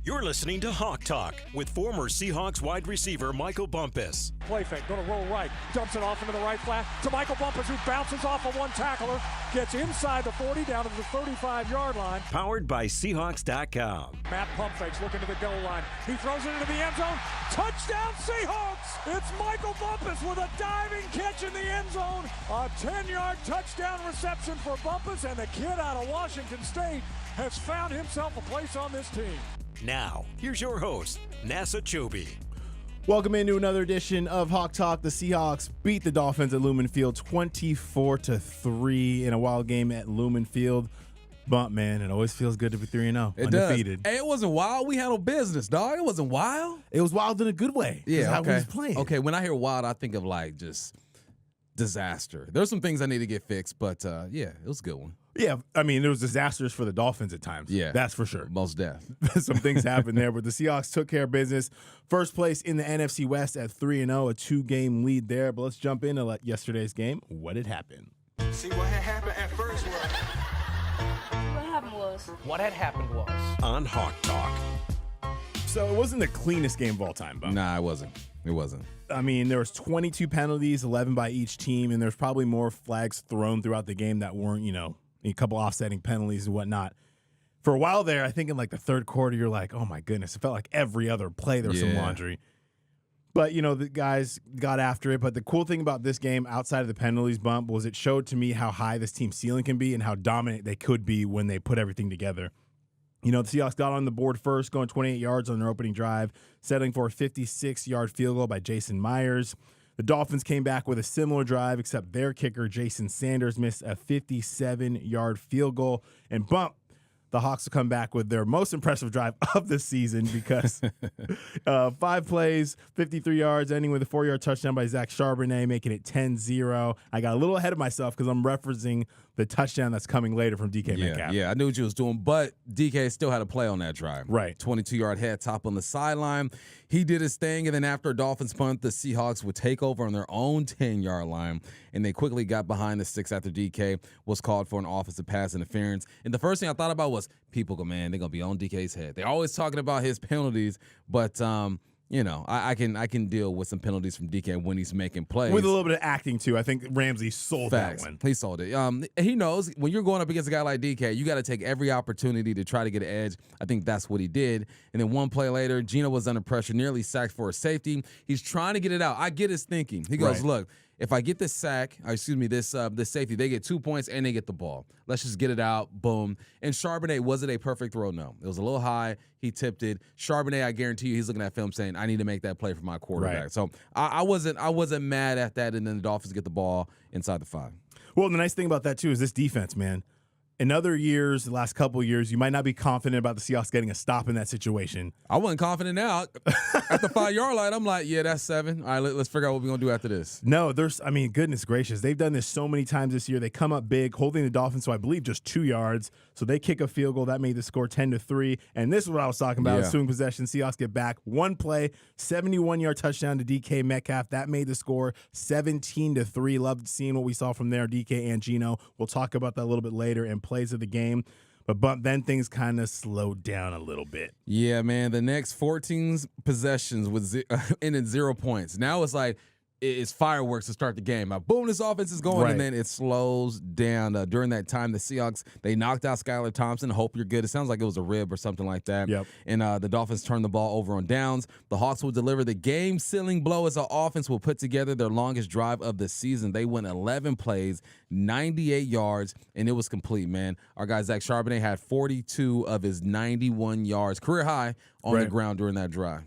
You're listening to Hawk Talk with former Seahawks wide receiver Michael Bumpus. Play fake, going to roll right, dumps it off into the right flat to Michael Bumpus, who bounces off of one tackler, gets inside the 40 down to the 35-yard line. Powered by Seahawks.com. Matt pump fakes, looking to the goal line. He throws it into the end zone. Touchdown Seahawks! It's Michael Bumpus with a diving catch in the end zone. A 10-yard touchdown reception for Bumpus, and the kid out of Washington State has found himself a place on this team. Now, here's your host, Nasser Kyobe. Welcome into another edition of Hawk Talk. The Seahawks beat the Dolphins at Lumen Field 24-3 in a wild game at Lumen Field. Bump, man, it always feels good to be 3-0, undefeated. Hey, it wasn't wild. We handled business, dog. It wasn't wild. It was wild in a good way. Yeah, how okay. we was playing. Okay, when I hear wild, I think of like just disaster. There's some things I need to get fixed, but yeah, it was a good one. Yeah, I mean, there was disasters for the Dolphins at times. Yeah. That's for sure. Most deaf. Some things happened there, but the Seahawks took care of business. First place in the NFC West at 3-0, a two-game lead there. But let's jump into yesterday's game. What had happened? See, what had happened at first was... What had happened was... On Hawk Talk. So it wasn't the cleanest game of all time, Bob. Nah, it wasn't. It wasn't. I mean, there was 22 penalties, 11 by each team, and there's probably more flags thrown throughout the game that weren't, a couple offsetting penalties and whatnot. For a while there, I think in like the third quarter, you're like, oh my goodness, it felt like every other play there was some laundry. But, the guys got after it. But the cool thing about this game, outside of the penalties bump, was it showed to me how high this team's ceiling can be and how dominant they could be when they put everything together. The Seahawks got on the board first, going 28 yards on their opening drive, settling for a 56-yard field goal by Jason Myers. The Dolphins came back with a similar drive, except their kicker, Jason Sanders, missed a 57-yard field goal. And bump, the Hawks will come back with their most impressive drive of the season because 5 plays, 53 yards, ending with a 4-yard touchdown by Zach Charbonnet, making it 10-0. I got a little ahead of myself because I'm referencing the touchdown that's coming later from DK Metcalf. Yeah, I knew what you was doing, but DK still had a play on that drive. Right. 22-yard head top on the sideline. He did his thing, and then after a Dolphins punt, the Seahawks would take over on their own 10-yard line, and they quickly got behind the sticks after DK was called for an offensive pass interference. And the first thing I thought about was, people go, man, they're going to be on DK's head. They're always talking about his penalties, but I can deal with some penalties from DK when he's making plays. With a little bit of acting, too. I think Ramsey sold Facts. that one. He sold it. He knows when you're going up against a guy like DK, you got to take every opportunity to try to get an edge. I think that's what he did. And then one play later, Geno was under pressure, nearly sacked for a safety. He's trying to get it out. I get his thinking. He goes, look, if I get this sack, this safety, they get 2 points and they get the ball. Let's just get it out. Boom. And Charbonnet, was it a perfect throw? No. It was a little high. He tipped it. Charbonnet, I guarantee you, he's looking at film saying, I need to make that play for my quarterback. Right. So I wasn't mad at that, and then the Dolphins get the ball inside the 5. Well, the nice thing about that, too, is this defense, man. In other years, the last couple of years, you might not be confident about the Seahawks getting a stop in that situation. I wasn't confident now. At the 5-yard line, I'm like, yeah, that's 7. All right, let's figure out what we're going to do after this. No, goodness gracious. They've done this so many times this year. They come up big, holding the Dolphins, so I believe just 2 yards. So they kick a field goal. That made the score 10-3. And this is what I was talking about. Assuming possession, Seahawks get back. One play, 71-yard touchdown to DK Metcalf. That made the score 17-3. Loved seeing what we saw from there, DK and Geno. We'll talk about that a little bit later in plays of the game. But then things kind of slowed down a little bit. Yeah, man. The next 14 possessions ended 0 points. Now it's like it's fireworks to start the game. Boom, this offense is going, and then it slows down. During that time, the Seahawks, they knocked out Skylar Thompson. Hope you're good. It sounds like it was a rib or something like that. Yep. And the Dolphins turned the ball over on downs. The Hawks will deliver the game-sealing blow as the offense will put together their longest drive of the season. They went 11 plays, 98 yards, and it was complete, man. Our guy Zach Charbonnet had 42 of his 91 yards, career high, on the ground during that drive.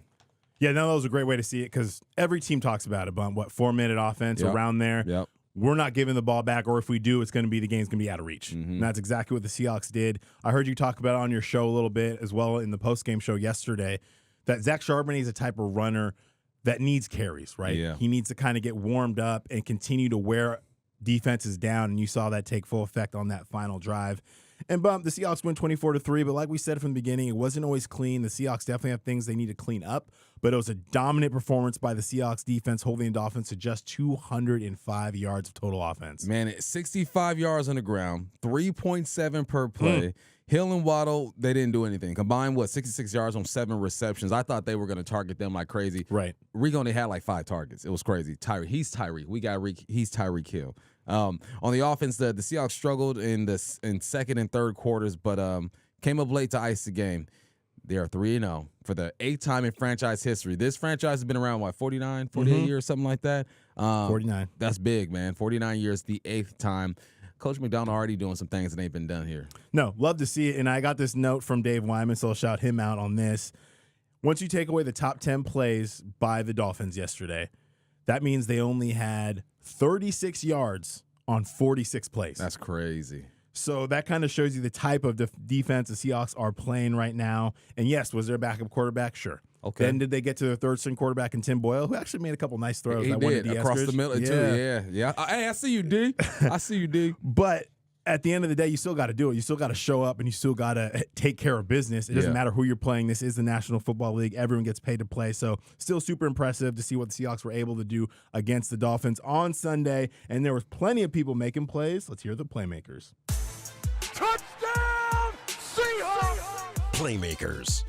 Yeah, no, that was a great way to see it because every team talks about it, Bump. 4-minute offense around there. Yep. We're not giving the ball back, or if we do, the game's going to be out of reach. Mm-hmm. And that's exactly what the Seahawks did. I heard you talk about it on your show a little bit as well in the post-game show yesterday, that Zach Charbonnet is a type of runner that needs carries, right? Yeah. He needs to kind of get warmed up and continue to wear defenses down, and you saw that take full effect on that final drive. And Bump, the Seahawks win 24-3, but like we said from the beginning, it wasn't always clean. The Seahawks definitely have things they need to clean up, but it was a dominant performance by the Seahawks defense, holding the Dolphins to just 205 yards of total offense. Man, 65 yards on the ground, 3.7 per play. Hill and Waddle, they didn't do anything. Combined, 66 yards on 7 receptions. I thought they were going to target them like crazy. Right. Reek only had like 5 targets. It was crazy. He's Tyreek. We got Reek. He's Tyreek Hill. On the offense, the Seahawks struggled in second and third quarters, but came up late to ice the game. They are 3-0 for the 8th time in franchise history. This franchise has been around, 48 years, something like that? 49. That's big, man. 49 years, the 8th time. Coach McDonald already doing some things that ain't been done here. No, love to see it. And I got this note from Dave Wyman, so I'll shout him out on this. Once you take away the top 10 plays by the Dolphins yesterday, that means they only had 36 yards on 46 plays. That's crazy. So that kind of shows you the type of defense the Seahawks are playing right now. And yes, was there a backup quarterback? Sure. Okay. Then did they get to their third string quarterback in Tim Boyle, who actually made a couple nice throws? He did, across the middle, too. Yeah. Hey, I see you, D. I see you, D. But at the end of the day, you still got to do it. You still got to show up, and you still got to take care of business. It doesn't matter who you're playing. This is the National Football League. Everyone gets paid to play. So still super impressive to see what the Seahawks were able to do against the Dolphins on Sunday. And there was plenty of people making plays. Let's hear the playmakers. Touchdown, Seahawks! Playmakers.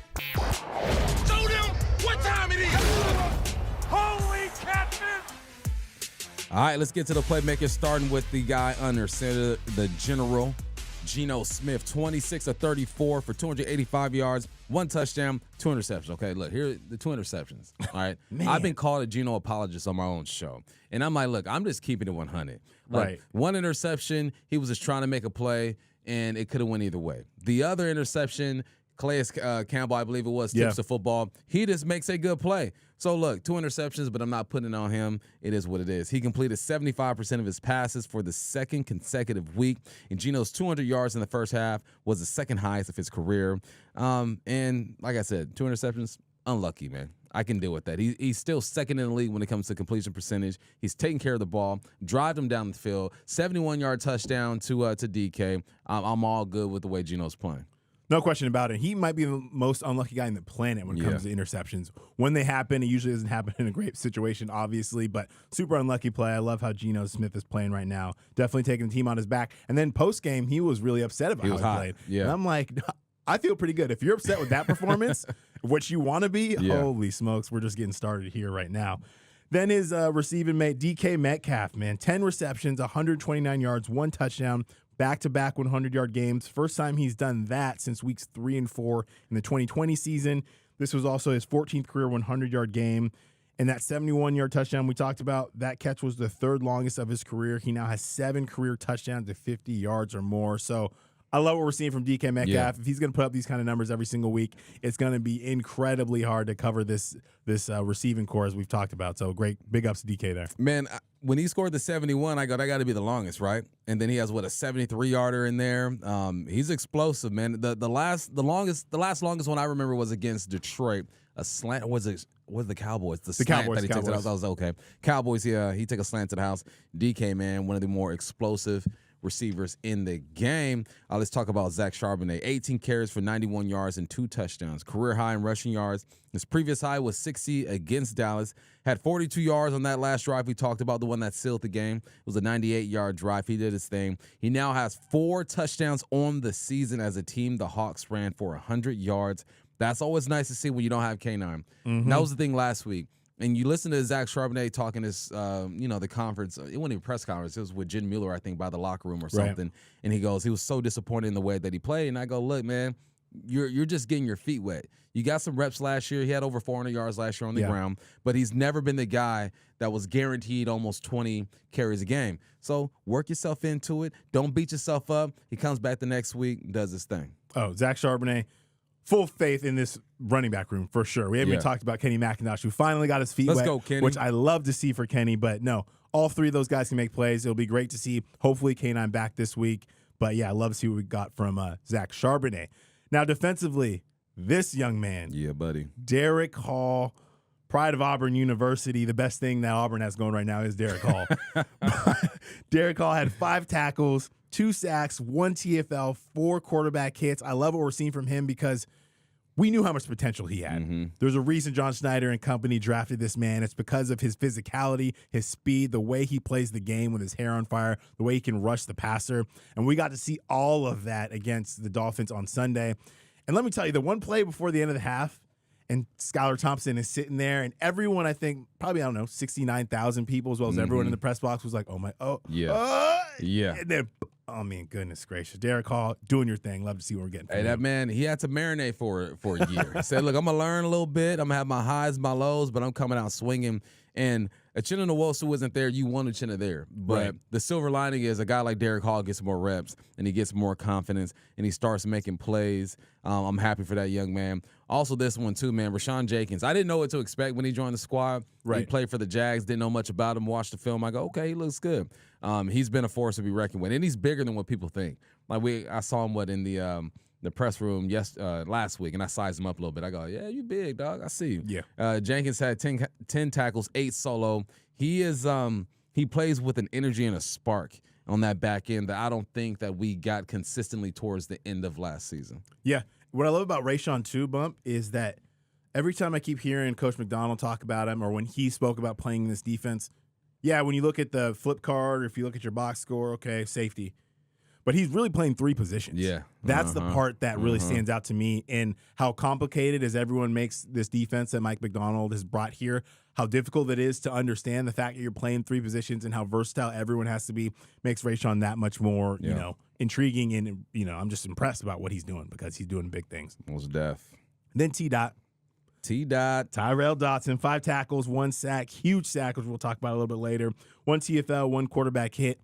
Show them what time it is. Holy catfish! All right, let's get to the playmakers, starting with the guy under center, the general, Geno Smith, 26 of 34 for 285 yards, 1 touchdown, 2 interceptions. Okay, look, here are the 2 interceptions. All right. I've been called a Geno apologist on my own show. And I'm like, look, I'm just keeping it 100. Like, Right. 1 interception, he was just trying to make a play, and it could have went either way. The other interception, Calais Campbell, I believe it was, tips the football. He just makes a good play. So, look, 2 interceptions, but I'm not putting it on him. It is what it is. He completed 75% of his passes for the 2nd consecutive week. And Geno's 200 yards in the first half was the 2nd highest of his career. And like I said, 2 interceptions, unlucky, man. I can deal with that. He's still 2nd in the league when it comes to completion percentage. He's taking care of the ball, drive him down the field, 71-yard touchdown to DK. I'm all good with the way Geno's playing. No question about it. He might be the most unlucky guy on the planet when it comes to interceptions. When they happen, it usually doesn't happen in a great situation, obviously, but super unlucky play. I love how Geno Smith is playing right now. Definitely taking the team on his back. And then post-game, he was really upset about how he played. Yeah. And I'm like, I feel pretty good. If you're upset with that performance, what you want to be, holy smokes, we're just getting started here right now. Then his receiving mate, DK Metcalf, man, 10 receptions, 129 yards, 1 touchdown, back-to-back 100-yard games. First time he's done that since weeks 3 and 4 in the 2020 season. This was also his 14th career 100-yard game. And that 71-yard touchdown we talked about, that catch was the 3rd longest of his career. He now has 7 career touchdowns to 50 yards or more. So I love what we're seeing from DK Metcalf. Yeah. If he's going to put up these kind of numbers every single week, it's going to be incredibly hard to cover this receiving core as we've talked about. So great, big ups to DK there. Man, when he scored the 71, I go, that got to be the longest, right? And then he has a 73-yarder in there. He's explosive, man. The last longest one I remember was against Detroit. A slant was the Cowboys. The slant Cowboys. that he takes to the house. I was okay. Cowboys. Yeah, he took a slant to the house. DK, man, one of the more explosive receivers in the game. Let's talk about Zach Charbonnet. 18 carries for 91 yards and 2 touchdowns. Career high in rushing yards. His previous high was 60 against Dallas. Had 42 yards on that last drive we talked about, the one that sealed the game. It was a 98-yard drive. He did his thing. He now has 4 touchdowns on the season as a team. The Hawks ran for 100 yards. That's always nice to see when you don't have K9. That was the thing last week. And you listen to Zach Charbonnet talking this, the conference. It wasn't even a press conference. It was with Jen Mueller, I think, by the locker room or something. Right. And he goes, he was so disappointed in the way that he played. And I go, look, man, you're just getting your feet wet. You got some reps last year. He had over 400 yards last year on the ground. But he's never been the guy that was guaranteed almost 20 carries a game. So work yourself into it. Don't beat yourself up. He comes back the next week, does his thing. Oh, Zach Charbonnet. Full faith in this running back room for sure. We haven't even talked about Kenny McIntosh, who finally got his feet wet, go, Kenny. which I love to see for Kenny. But no, all 3 of those guys can make plays. It'll be great to see, hopefully, K9 back this week. But, yeah, I love to see what we got from Zach Charbonnet. Now, defensively, this young man. Yeah, buddy. Derek Hall, pride of Auburn University. The best thing that Auburn has going right now is Derek Hall. Derek Hall had 5 tackles, 2 sacks, 1 TFL, 4 quarterback hits. I love what we're seeing from him because we knew how much potential he had. Mm-hmm. There's a reason John Schneider and company drafted this man. It's because of his physicality, his speed, the way he plays the game with his hair on fire, the way he can rush the passer. And we got to see all of that against the Dolphins on Sunday. And let me tell you, the one play before the end of the half, and Skylar Thompson is sitting there, and everyone, I think, probably, 69,000 people, as well as everyone in the press box, was like, yeah. And then, goodness gracious. Derek Hall, doing your thing. Love to see what we're getting from Hey, you. that man, he had to marinate for a year. He said, look, I'm going to learn a little bit. I'm going to have my highs, my lows, but I'm coming out swinging. And Uchenna Nwosu wasn't there. You want Uchenna there. But the silver lining is a guy like Derek Hall gets more reps, and he gets more confidence, and he starts making plays. I'm happy for that young man. Also, this one, too, man, Rashawn Jenkins. I didn't know what to expect when he joined the squad. Right. He played for the Jags, didn't know much about him, watched the film. I go, okay, he looks good. He's been a force to be reckoned with, and he's bigger than what people think. I saw him, in the press room last week, and I sized him up a little bit. I go, yeah, you big, dog. I see you. Yeah. Jenkins had 10 tackles, 8 solo. He plays with an energy and a spark on that back end that I don't think that we got consistently towards the end of last season. Yeah. What I love about Rashawn too, Bump, is that every time I keep hearing Coach McDonald talk about him, or when he spoke about playing this defense, yeah, when you look at the flip card, or if you look at your box score, okay, safety. But he's really playing 3 positions. Yeah. That's the part that really stands out to me, and how complicated as everyone makes this defense that Mike McDonald has brought here, how difficult it is to understand the fact that you're playing 3 positions and how versatile everyone has to be makes Rashawn that much more, intriguing. And, I'm just impressed about what he's doing, because he's doing big things. Most deaf. Then T-Dot. Tyrell Dotson, 5 tackles, 1 sack, huge sack, which we'll talk about a little bit later. 1 TFL, 1 quarterback hit.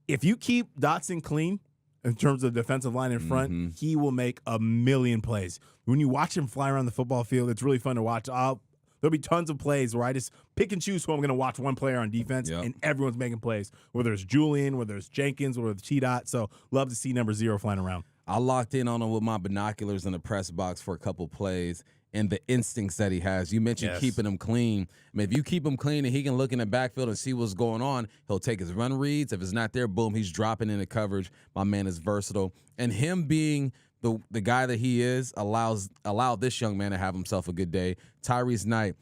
If you keep Dotson clean in terms of defensive line in front, he will make a million plays. When you watch him fly around the football field, it's really fun to watch. There'll be tons of plays where I just pick and choose who I'm going to watch one player on defense, and everyone's making plays, whether it's Julian, whether it's Jenkins, whether it's T-Dot. So love to see number 0 flying around. I locked in on him with my binoculars in the press box for a couple plays, and the instincts that he has. You mentioned keeping him clean. If you keep him clean and he can look in the backfield and see what's going on, he'll take his run reads. If it's not there, boom, he's dropping into coverage. My man is versatile. And him being the guy that he is allowed this young man to have himself a good day. Tyrese Knight,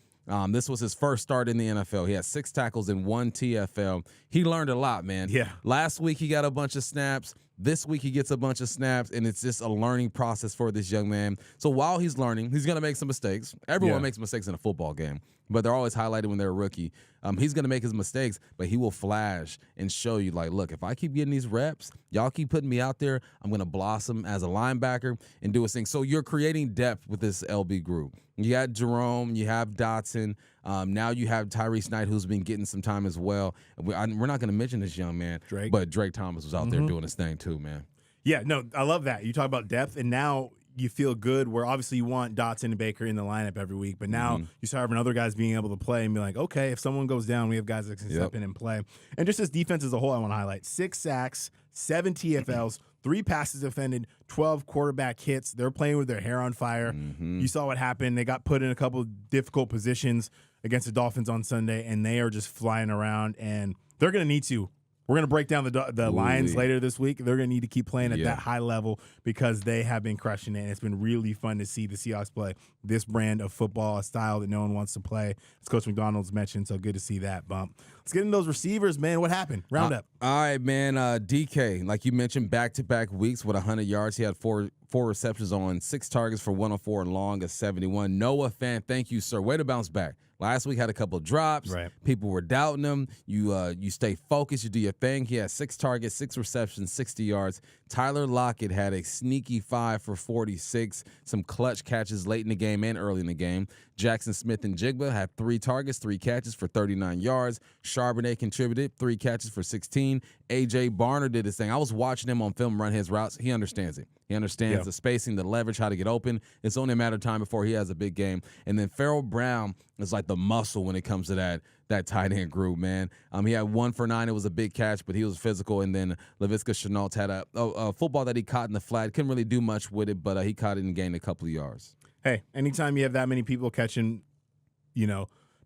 this was his first start in the NFL. He had 6 tackles and 1 TFL. He learned a lot, man. Yeah. Last week he got a bunch of snaps. This week he gets a bunch of snaps, and it's just a learning process for this young man. So while he's learning, he's going to make some mistakes. Everyone makes mistakes in a football game, but they're always highlighted when they're a rookie. He's going to make his mistakes, but he will flash and show you, like, look, if I keep getting these reps, y'all keep putting me out there, I'm going to blossom as a linebacker and do his thing. So you're creating depth with this LB group. You got Jerome, you have Dotson. Now you have Tyrese Knight, who's been getting some time as well. We're not going to mention this young man, Drake. But Drake Thomas was out there doing his thing too, man. Yeah, no, I love that. You talk about depth, and now you feel good where obviously you want Dotson and Baker in the lineup every week, but now you start having other guys being able to play and be like, okay, if someone goes down, we have guys that can step in and play. And just this defense as a whole, I want to highlight 6 sacks, 7 TFLs, 3 passes defended, 12 quarterback hits. They're playing with their hair on fire. You saw what happened. They got put in a couple of difficult positions against the Dolphins on Sunday, and they are just flying around, and they're going to need to. We're going to break down the Lions later this week. They're going to need to keep playing at that high level, because they have been crushing it. And it's been really fun to see the Seahawks play this brand of football, a style that no one wants to play, as Coach McDonald's mentioned. So good to see that, Bump. Let's get into those receivers, man. What happened? Round up. All right, man. DK, like you mentioned, back-to-back weeks with 100 yards. He had four receptions on 6 targets for 104 and long of 71. Noah Fant, thank you, sir. Way to bounce back. Last week had a couple of drops. Right. People were doubting him. You stay focused. You do your thing. He had 6 targets, 6 receptions, 60 yards. Tyler Lockett had a sneaky 5 for 46. Some clutch catches late in the game and early in the game. Jackson Smith and Jigba had 3 targets, 3 catches for 39 yards. Charbonnet contributed 3 catches for 16. A.J. Barner did his thing. I was watching him on film run his routes. He understands it. He understands the spacing, the leverage, how to get open. It's only a matter of time before he has a big game. And then Farrell Brown is like the muscle when it comes to that tight end group, man. He had 1 for 9. It was a big catch, but he was physical. And then Laviska Shenault had a football that he caught in the flat. Couldn't really do much with it, but he caught it and gained a couple of yards. Hey, anytime you have that many people catching,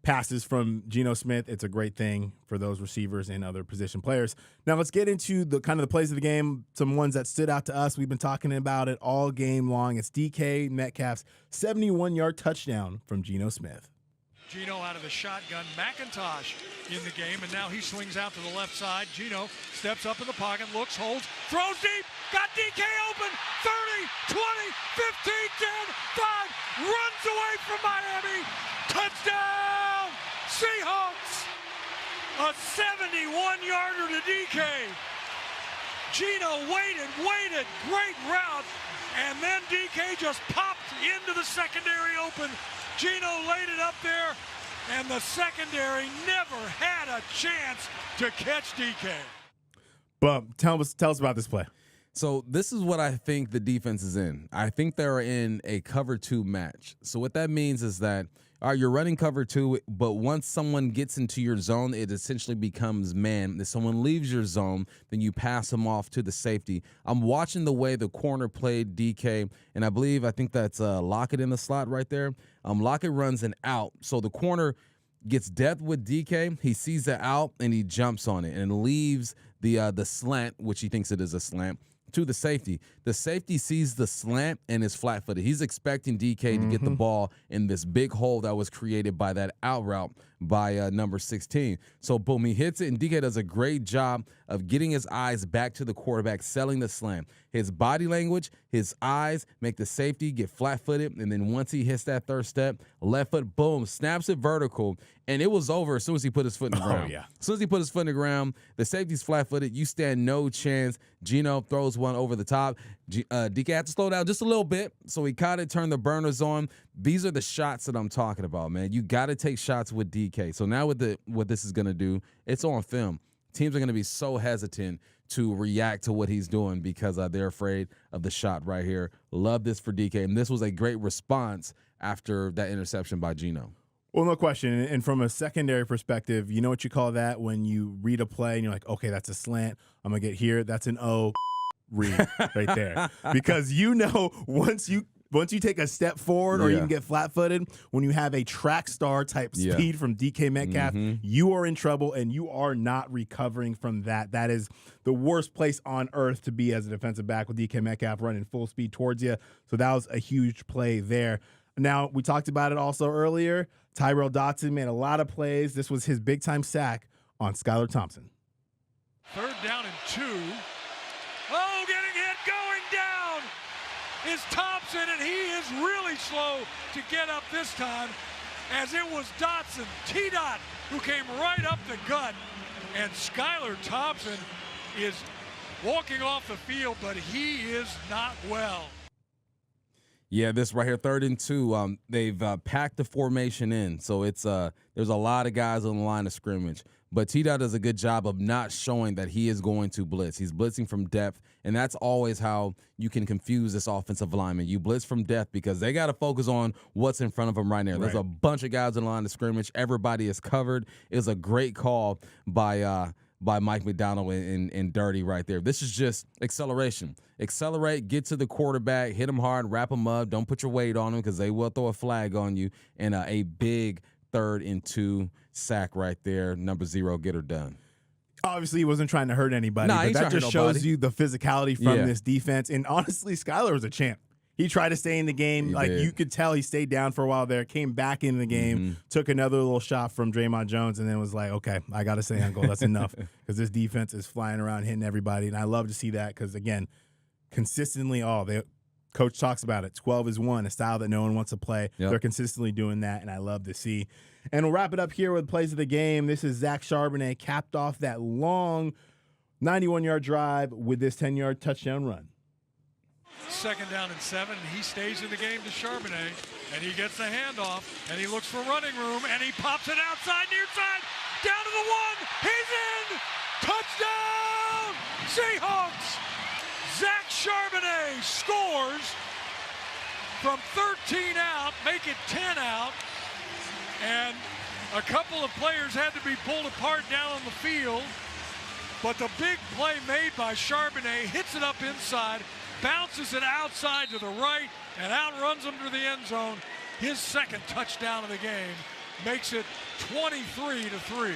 passes from Geno Smith. It's a great thing for those receivers and other position players. Now let's get into the kind of the plays of the game, some ones that stood out to us. We've been talking about it all game long. It's DK Metcalf's 71-yard touchdown from Geno Smith. Geno out of the shotgun, McIntosh in the game, and now he swings out to the left side. Geno steps up in the pocket, looks, holds, throws deep, got DK open, 30, 20, 15, 10, 5, runs away from Miami, touchdown, Seahawks, a 71-yarder to DK. Geno waited, great route, and then DK just popped into the secondary open. Geno laid it up there, and the secondary never had a chance to catch DK. Bump, tell us about this play. So this is what I think the defense is in. I think they're in a cover 2 match. So what that means is that you're running cover 2, but once someone gets into your zone, it essentially becomes man. If someone leaves your zone, then you pass them off to the safety. I'm watching the way the corner played DK, and I think that's Lockett in the slot right there. Lockett runs an out, so the corner gets depth with DK. He sees the out, and he jumps on it and leaves the slant, which he thinks it is a slant, to the safety. The safety sees the slant and is flat-footed. He's expecting DK to get the ball in this big hole that was created by that out route by number 16. So, boom, he hits it, and DK does a great job of getting his eyes back to the quarterback, selling the slant. His body language, his eyes make the safety get flat-footed, and then once he hits that third step, left foot, boom, snaps it vertical, and it was over as soon as he put his foot in the ground. Yeah. As soon as he put his foot in the ground, the safety's flat-footed. You stand no chance. Geno throws one over the top. DK had to slow down just a little bit, so he kind of turned the burners on. These are the shots that I'm talking about, man. You got to take shots with DK. So now with what this is going to do, it's on film. Teams are going to be so hesitant to react to what he's doing because they're afraid of the shot right here. Love this for DK, and this was a great response after that interception by Geno. Well, no question. And from a secondary perspective, you know what you call that when you read a play and you're like, okay, that's a slant. I'm going to get here. That's an O read right there. Because you know once you take a step forward or even get flat-footed, when you have a track star type speed from DK Metcalf, you are in trouble and you are not recovering from that. That is the worst place on earth to be as a defensive back with DK Metcalf running full speed towards you. So that was a huge play there. Now, we talked about it also earlier. Tyrell Dodson made a lot of plays. This was his big-time sack on Skylar Thompson. 3rd down and 2. Oh, getting hit, going down is Thompson, and he is really slow to get up this time, as it was Dotson, T-Dot, who came right up the gut, and Skylar Thompson is walking off the field, but he is not well. Yeah, this right here, 3rd and 2. They've packed the formation in, so it's there's a lot of guys on the line of scrimmage. But T-Dot does a good job of not showing that he is going to blitz. He's blitzing from depth, and that's always how you can confuse this offensive lineman. You blitz from depth because they got to focus on what's in front of them right now. There's a bunch of guys on the line of scrimmage. Everybody is covered. It was a great call by Mike McDonald and Dirty right there. This is just acceleration. Accelerate, get to the quarterback, hit him hard, wrap him up. Don't put your weight on him because they will throw a flag on you. And a big 3rd and 2 sack right there. Number 0, get her done. Obviously, he wasn't trying to hurt anybody, but that just shows you the physicality from this defense. And honestly, Skylar was a champ. He tried to stay in the game. You could tell he stayed down for a while there, came back into the game, took another little shot from Draymond Jones, and then was like, okay, I got to stay on goal. That's enough because this defense is flying around, hitting everybody. And I love to see that because, again, consistently, coach talks about it. 12 is 1, a style that no one wants to play. Yep. They're consistently doing that, and I love to see. And we'll wrap it up here with plays of the game. This is Zach Charbonnet capped off that long 91-yard drive with this 10-yard touchdown run. 2nd down and 7, and he stays in the game to Charbonnet, and he gets the handoff, and he looks for running room, and he pops it outside, near side, down to the 1, he's in! Touchdown! Seahawks! Zach Charbonnet scores from 13 out, make it 10 out, and a couple of players had to be pulled apart down on the field, but the big play made by Charbonnet hits it up inside, bounces it outside to the right, and outruns him to the end zone. His 2nd touchdown of the game. makes it 23-3.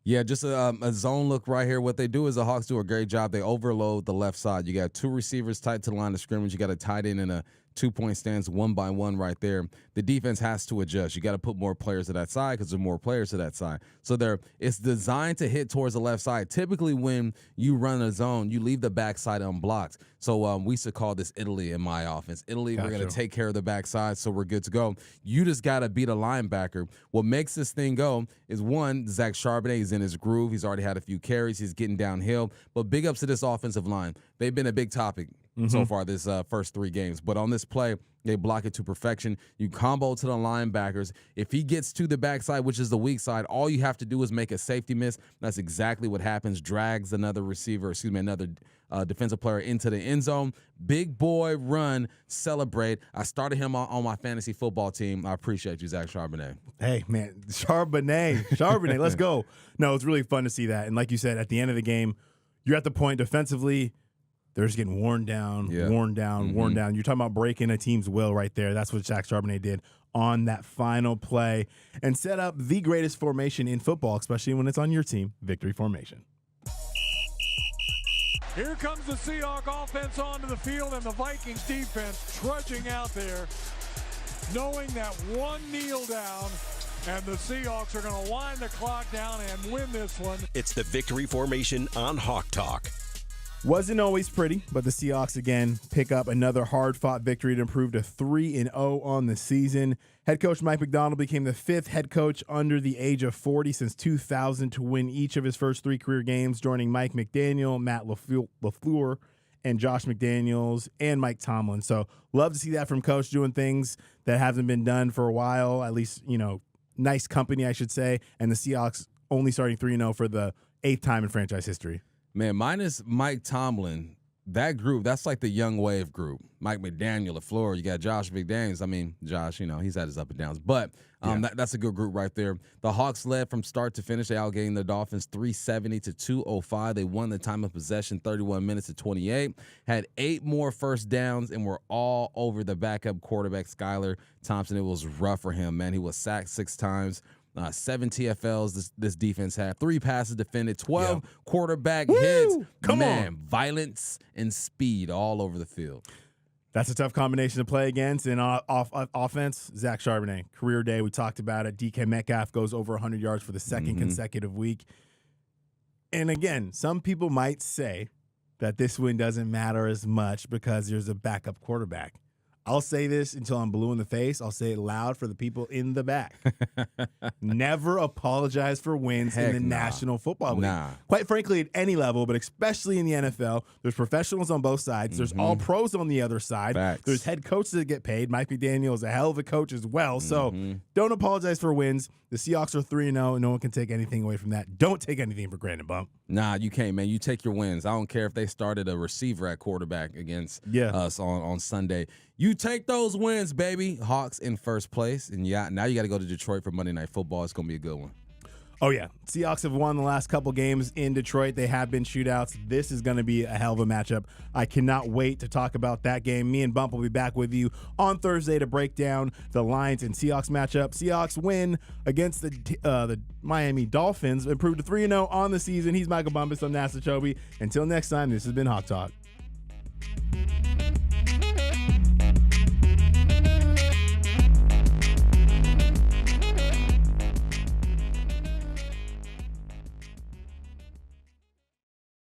Yeah, just a zone look right here. What they do is the Hawks do a great job. They overload the left side. You got two receivers tight to the line of scrimmage. You got a tight end in a 2-point stance, 1-by-1 right there. The defense has to adjust. You got to put more players to that side because there's more players to that side. So it's designed to hit towards the left side. Typically, when you run a zone, you leave the backside unblocked. So we used to call this Italy in my offense. Italy, we're going to take care of the backside, so we're good to go. You just got to beat a linebacker. What makes this thing go is, one, Zach Charbonnet is in his groove. He's already had a few carries. He's getting downhill. But big ups to this offensive line. They've been a big topic so far this first 3 games. But on this play, they block it to perfection. You combo to the linebackers. If he gets to the backside, which is the weak side, all you have to do is make a safety miss. That's exactly what happens. Drags another defensive player into the end zone. Big boy run, celebrate. I started him on my fantasy football team. I appreciate you, Zach Charbonnet. Hey, man, Charbonnet, let's go. No, it's really fun to see that. And like you said, at the end of the game, you're at the point defensively, they're just getting worn down. You're talking about breaking a team's will right there. That's what Zach Charbonnet did on that final play and set up the greatest formation in football, especially when it's on your team, victory formation. Here comes the Seahawks offense onto the field and the Vikings defense trudging out there, knowing that one kneel down and the Seahawks are going to wind the clock down and win this one. It's the victory formation on Hawk Talk. Wasn't always pretty, but the Seahawks again pick up another hard-fought victory to improve to 3-0 on the season. Head coach Mike Macdonald became the 5th head coach under the age of 40 since 2000 to win each of his first 3 career games, joining Mike McDaniel, Matt LaFleur, and Josh McDaniels, and Mike Tomlin. So love to see that from coach, doing things that haven't been done for a while, at least, nice company, I should say, and the Seahawks only starting 3-0 for the 8th time in franchise history. Man, minus Mike Tomlin, that group, that's like the young wave group. Mike McDaniel, LaFleur, you got Josh McDaniels. I mean, Josh, he's had his up and downs. But that's a good group right there. The Hawks led from start to finish. They outgained the Dolphins 370-205. They won the time of possession 31 minutes to 28. Had 8 more first downs and were all over the backup quarterback, Skylar Thompson. It was rough for him, man. He was sacked 6 times. 7 TFLs this defense had, 3 passes defended, 12 quarterback hits. Come on. Violence and speed all over the field. That's a tough combination to play against. And offense, Zach Charbonnet, career day. We talked about it. DK Metcalf goes over 100 yards for the second consecutive week. And again, some people might say that this win doesn't matter as much because there's a backup quarterback. I'll say this until I'm blue in the face. I'll say it loud for the people in the back. Never apologize for wins in the National Football League. Quite frankly, at any level, but especially in the NFL, there's professionals on both sides. There's all pros on the other side. Facts. There's head coaches that get paid. Mike McDaniel is a hell of a coach as well. So don't apologize for wins. The Seahawks are 3-0, and no one can take anything away from that. Don't take anything for granted, Bump. Nah, you can't, man. You take your wins. I don't care if they started a receiver at quarterback against us on Sunday. You take those wins, baby. Hawks in first place. And now you got to go to Detroit for Monday Night Football. It's going to be a good one. Oh, yeah. Seahawks have won the last couple games in Detroit. They have been shootouts. This is going to be a hell of a matchup. I cannot wait to talk about that game. Me and Bump will be back with you on Thursday to break down the Lions and Seahawks matchup. Seahawks win against the Miami Dolphins, improved to 3-0 on the season. He's Michael Bumpus. I'm Nasser. Until next time, this has been Hawk Talk.